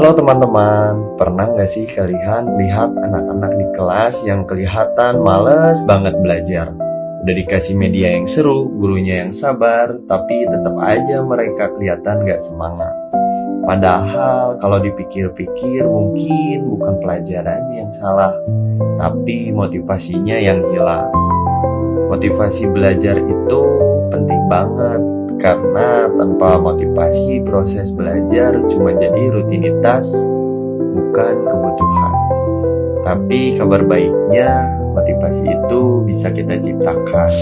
Halo teman-teman, pernah nggak sih kalian lihat anak-anak di kelas yang kelihatan males banget belajar? Udah dikasih media yang seru, gurunya yang sabar, tapi tetap aja mereka kelihatan nggak semangat. Padahal kalau dipikir-pikir mungkin bukan pelajarannya yang salah, tapi motivasinya yang hilang. Motivasi belajar itu penting banget, karena tanpa motivasi proses belajar cuma jadi rutinitas, bukan kebutuhan. Tapi kabar baiknya, motivasi itu bisa kita ciptakan.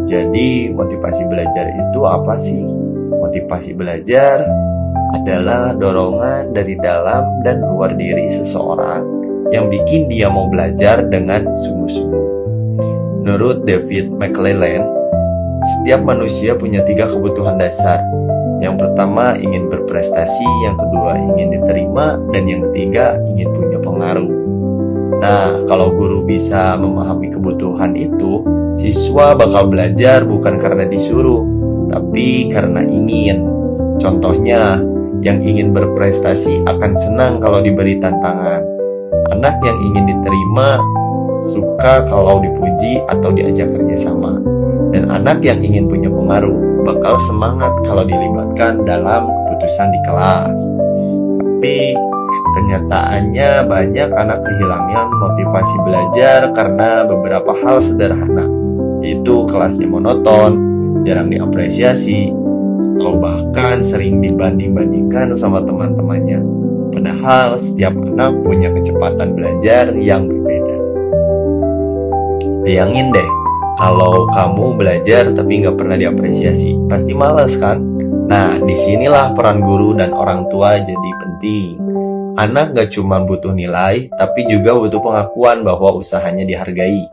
Jadi motivasi belajar itu apa sih? Motivasi belajar adalah dorongan dari dalam dan luar diri seseorang yang bikin dia mau belajar dengan sungguh-sungguh. Menurut David McClelland, setiap manusia punya 3 kebutuhan dasar. Yang pertama ingin berprestasi, yang kedua ingin diterima, dan yang ketiga ingin punya pengaruh. Nah, kalau guru bisa memahami kebutuhan itu, siswa bakal belajar bukan karena disuruh, tapi karena ingin. Contohnya, yang ingin berprestasi akan senang kalau diberi tantangan. Anak yang ingin diterima suka kalau dipuji atau diajak kerjasama. Dan anak yang ingin punya pengaruh bakal semangat kalau dilibatkan dalam keputusan di kelas. Tapi kenyataannya banyak anak kehilangan motivasi belajar karena beberapa hal sederhana, yaitu kelasnya monoton, jarang diapresiasi, atau bahkan sering dibanding-bandingkan sama teman-temannya. Padahal setiap anak punya kecepatan belajar yang berbeda. Bayangin deh, kalau kamu belajar tapi nggak pernah diapresiasi, pasti malas kan? Nah, disinilah peran guru dan orang tua jadi penting. Anak nggak cuma butuh nilai, tapi juga butuh pengakuan bahwa usahanya dihargai.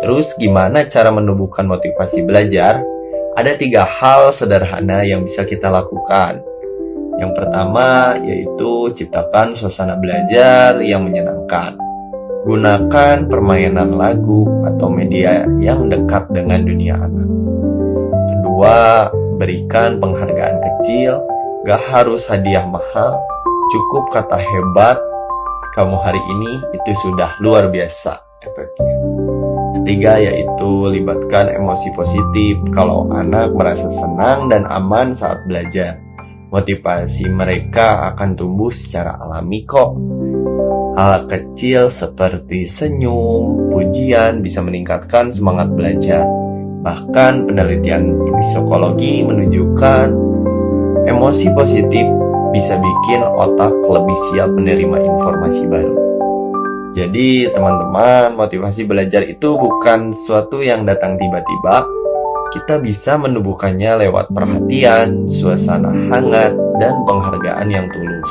Terus gimana cara menumbuhkan motivasi belajar? Ada 3 hal sederhana yang bisa kita lakukan. Yang pertama yaitu ciptakan suasana belajar yang menyenangkan. Gunakan permainan lagu atau media yang dekat dengan dunia anak. Kedua, berikan penghargaan kecil, gak harus hadiah mahal, cukup kata hebat, kamu hari ini itu sudah luar biasa efeknya. Ketiga yaitu libatkan emosi positif. Kalau anak merasa senang dan aman saat belajar, motivasi mereka akan tumbuh secara alami kok. Hal kecil seperti senyum, pujian bisa meningkatkan semangat belajar. Bahkan penelitian psikologi menunjukkan emosi positif bisa bikin otak lebih siap menerima informasi baru. Jadi teman-teman, motivasi belajar itu bukan sesuatu yang datang tiba-tiba. Kita bisa menumbuhkannya lewat perhatian, suasana hangat, dan penghargaan yang tulus.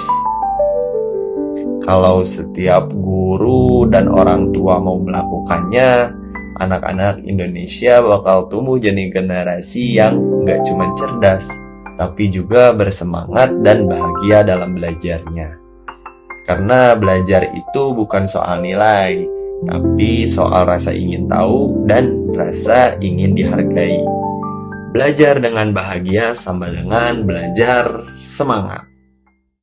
Kalau setiap guru dan orang tua mau melakukannya, anak-anak Indonesia bakal tumbuh jadi generasi yang gak cuma cerdas, tapi juga bersemangat dan bahagia dalam belajarnya. Karena belajar itu bukan soal nilai, tapi soal rasa ingin tahu dan rasa ingin dihargai. Belajar dengan bahagia sama dengan belajar semangat.